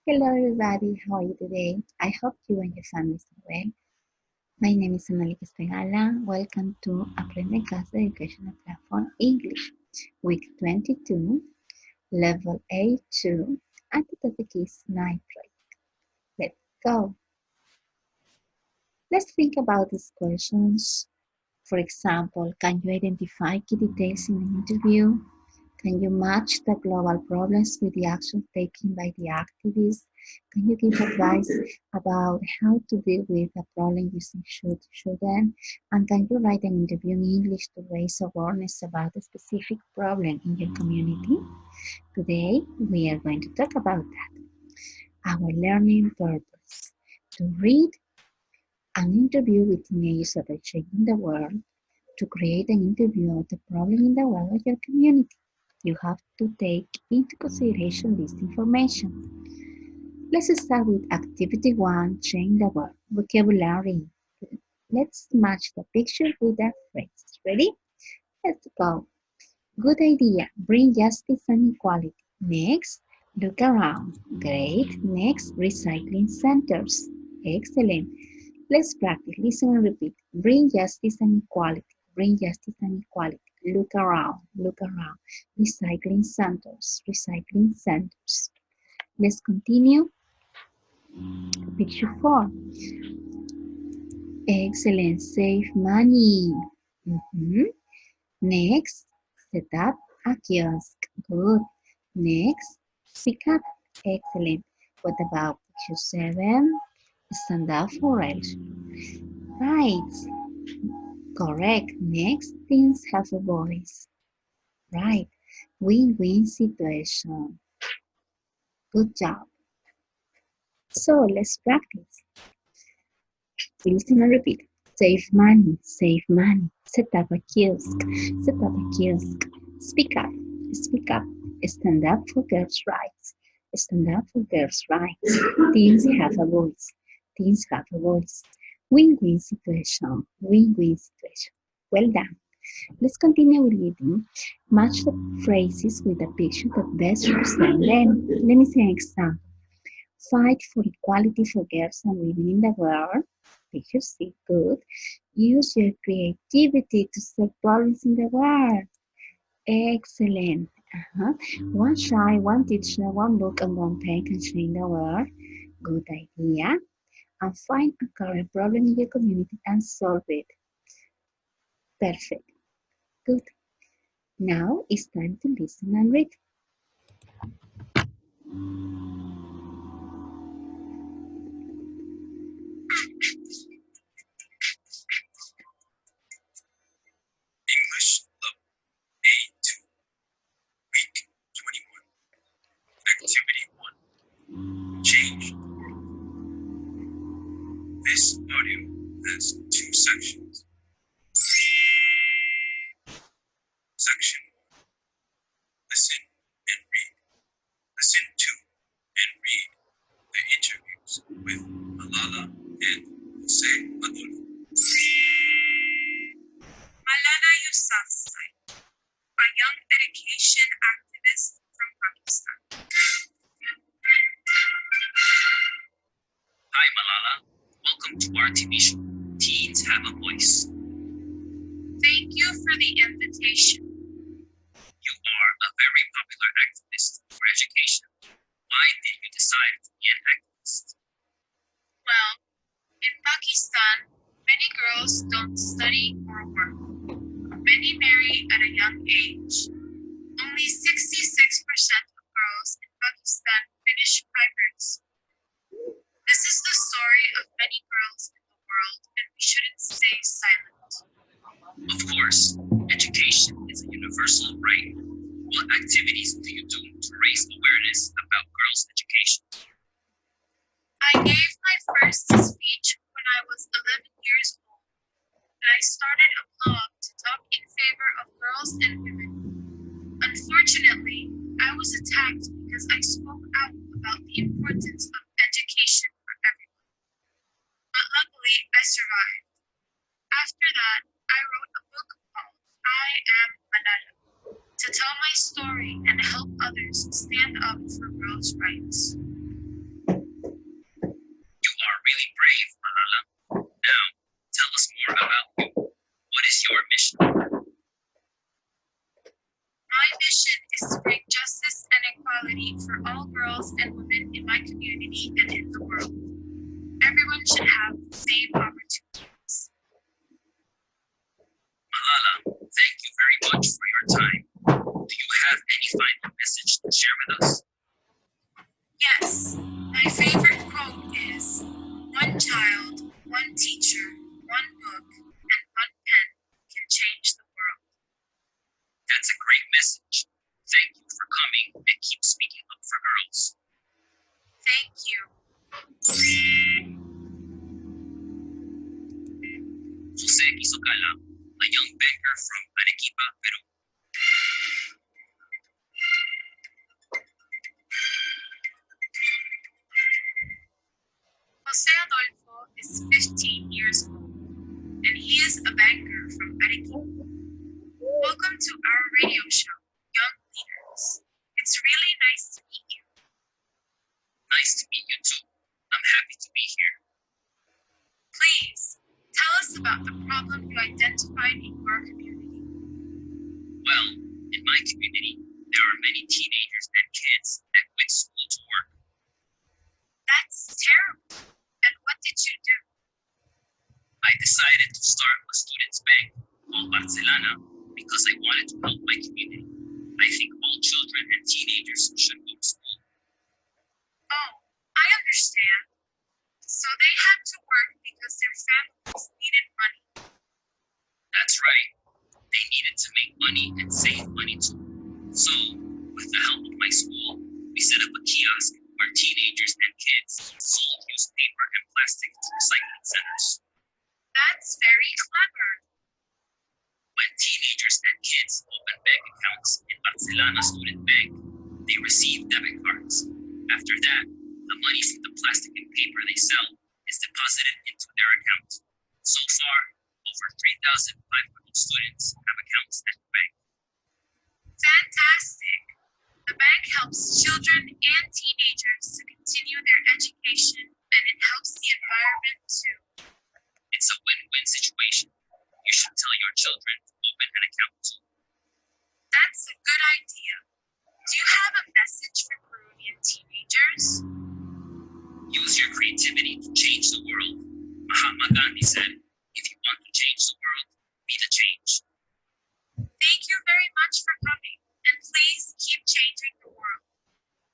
Hello everybody, how are you today? I hope you and your families are well. My name is Amelie Espegala. Welcome to Aprende en Casa Educational Platform English, Week 22, Level A2, and the topic is nitrate. Let's go. Let's think about these questions. For example, can you identify key details in an interview? Can you match the global problems with the action taken by the activists? Can you give advice about how to deal with a problem using shouldn't? And can you write an interview in English to raise awareness about a specific problem in your community? Today, we are going to talk about that. Our learning purpose: to read an interview with teenagers that are changing the world, to create an interview of the problem in the world of your community. You have to take into consideration this information. Let's start with activity 1, change the word. Vocabulary. Let's match the picture with the phrase. Ready? Let's go. Good idea. Bring justice and equality. Next, look around. Great. Next, recycling centers. Excellent. Let's practice. Listen and repeat. Bring justice and equality. Bring justice and equality. Look around. Look around. Recycling centers. Recycling centers. Let's continue. Picture 4. Excellent. Save money. Next, set up a kiosk. Good. Next, speak up. Excellent. What about picture 7? Stand up for it. Right. Correct. Next, things have a voice. Right. Win-win situation. Good job. So let's practice. Listen and repeat. Save money. Save money. Set up a kiosk. Set up a kiosk. Speak up. Speak up. Stand up for girls' rights. Stand up for girls' rights. Teens have a voice. Teens have a voice. Win-win situation. Win-win situation. Well done. Let's continue with reading. Match the phrases with the picture that best represent them. Let me see an example. Fight for equality for girls and women in the world. Picture C. Good. Use your creativity to solve problems in the world. Excellent. One child, one teacher, one book, and one pen can change the world. Good idea. And find a current problem in your community and solve it. Perfect. Good. Now it's time to listen and read. English Level A2, Week 21, Activity 1, Change the World. This audio has 2 sections. Section 1, listen and read. Listen to and read the interviews with Malala and Jose Adolfo. Maulana Yousafzai, a young education activist from Pakistan. Hi Malala, welcome to our TV show, Teens Have a Voice. Thank you for the invitation. You are a very popular activist for education. Why did you decide to be an activist? Well, in Pakistan, many girls don't study or work. Many marry at a young age. Only 66% of girls in Pakistan finish primary school. This is the story of many girls in the world, and we shouldn't stay silent. Of course, education is a universal right. What activities do you do to raise awareness about girls' education? I gave my first speech when I was 11 years old, and I started a blog to talk in favor of girls and women. Unfortunately, I was attacked because I spoke out about the importance of education for everyone. But luckily, I survived. After that, I wrote a book called I Am Malala to tell my story and help others stand up for girls' rights. opportunity for all girls and women in my community and in the world. Everyone should have the same opportunities. Malala, thank you very much for your time. Do you have any final message to share with us? Yes, my favorite quote is, "One child, one teacher, one book, and one pen can change the world." That's a great message. Thank you for coming and keep speaking up for girls. Thank you. Jose Isocala, a young banker from Arequipa, Peru. Jose Adolfo is 15 years old, and he is a banker from Arequipa. Welcome to our radio show, Young Leaders. It's really nice to meet you. Nice to meet you too. I'm happy to be here. Please, tell us about the problem you identified in your community. Well, in my community, there are many teenagers and kids that quit school to work. That's terrible. And what did you do? I decided to start a students' bank called Barcelona because I wanted to help my community. I think all children and teenagers should go to school. Oh, I understand. So they had to work because their families needed money. That's right. They needed to make money and save money too. So, with the help of my school, we set up a kiosk where teenagers and kids sold used paper and plastic to recycling centers. That's very clever. When teenagers and kids open bank accounts in Barcelona Student Bank, they receive debit cards. After that, the money from the plastic and paper they sell is deposited into their account. So far, over 3,500 students have accounts at the bank. Fantastic. The bank helps children and teenagers to continue their education, and it helps the environment too. It's a win-win situation. You should tell your children to open an account too. That's a good idea. Do you have a message for Peruvian teenagers? Use your creativity to change the world. Mahatma Gandhi said, if you want to change the world, be the change. Thank you very much for coming, and please keep changing the world.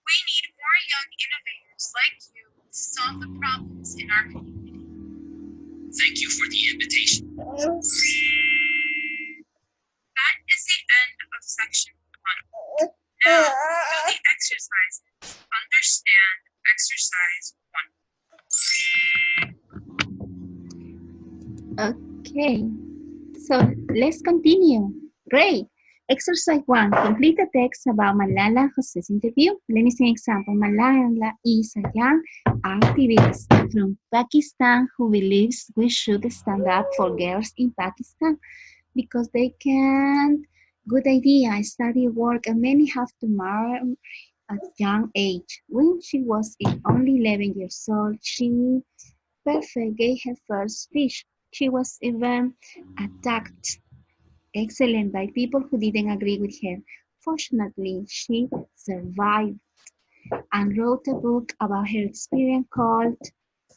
We need more young innovators like you to solve the problems in our community. Thank you for the invitation. That is the end of section 1. Now, do the exercises. Understand exercise 1. Okay, so let's continue. Great. Exercise 1. Complete the text about Malala Jose's interview. Let me see an example. Malala is a young activist from Pakistan who believes we should stand up for girls in Pakistan because they can't. Good idea. Study work and many have to marry at young age. When she was only 11 years old, she gave her first speech. She was even attacked excellent by people who didn't agree with her. Fortunately, she survived and wrote a book about her experience called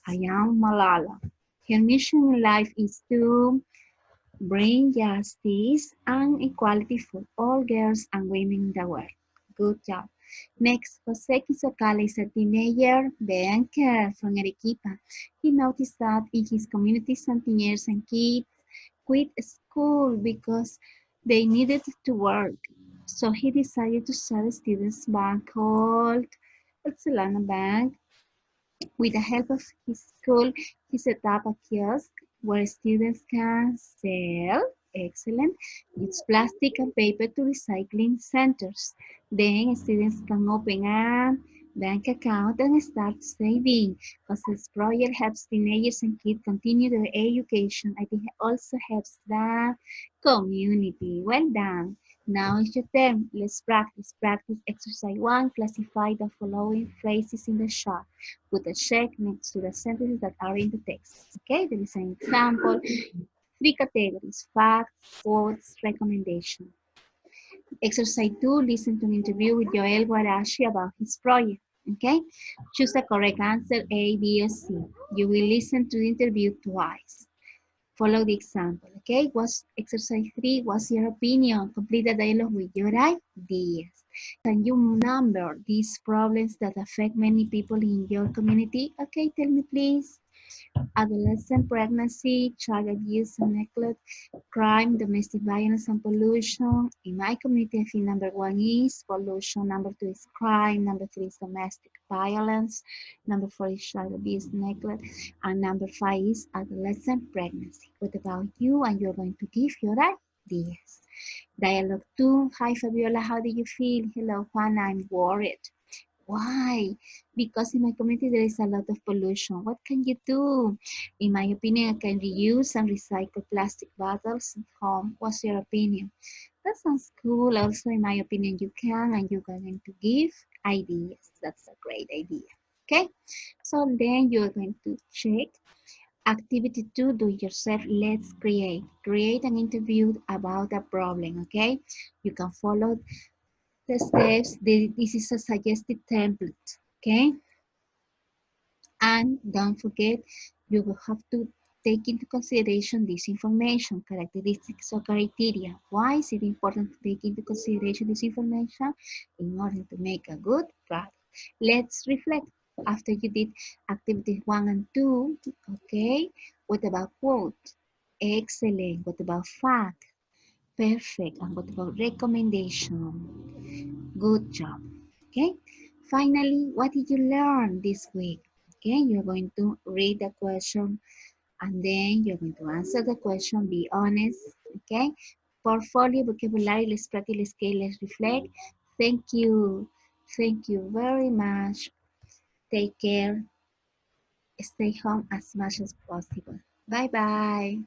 I Am Malala. Her mission in life is to bring justice and equality for all girls and women in the world. Good job. Next, Jose Quisocala is a teenager banker from Arequipa. He noticed that in his community, some teenagers and kids quit school because they needed to work. So he decided to start a students' bank called Barcelona Bank. With the help of his school, he set up a kiosk where students can sell, excellent, use plastic and paper to recycling centers. Then students can open a bank account and start saving. Because this project helps teenagers and kids continue their education. I think it also helps the community. Well done. Now it's your turn. Let's practice. Practice exercise 1. Classify the following phrases in the chart. Put a check next to the sentences that are in the text. Okay, there is an example. 3 categories: facts, quotes, recommendation. Exercise 2, listen to an interview with Joel Guarashi about his project. Okay? Choose the correct answer A, B, or C. You will listen to the interview twice. Follow the example. Okay? What's exercise 3? What's your opinion? Complete the dialogue with your ideas. Can you number these problems that affect many people in your community? Okay, tell me please. Adolescent pregnancy, child abuse and neglect, crime, domestic violence and pollution. In my community, I think number 1 is pollution, number 2 is crime, number 3 is domestic violence, number 4 is child abuse, neglect, and number 5 is adolescent pregnancy. What about you? And you're going to give your ideas. Dialogue 2, hi Fabiola, how do you feel? Hello Juana, I'm worried. Why? Because in my community there is a lot of pollution. What can you do? In my opinion, I can reuse and recycle plastic bottles at home. What's your opinion? That sounds cool. Also, in my opinion, you can, and you're going to give ideas. That's a great idea. Okay? So then you're going to check activity 2, do it yourself. Let's create. Create an interview about a problem. Okay? You can follow the steps. This is a suggested template, okay? And don't forget, you will have to take into consideration this information, characteristics or criteria. Why is it important to take into consideration this information? In order to make a good product. Let's reflect after you did activities 1 and 2, okay? What about quote? Excellent. What about fact? Perfect. And what about recommendation? Good job. Okay. Finally, what did you learn this week? Okay, you're going to read the question and then you're going to answer the question. Be honest. Okay. Portfolio, vocabulary, let's practice, let's scale, let's reflect. Thank you. Thank you very much. Take care. Stay home as much as possible. Bye bye.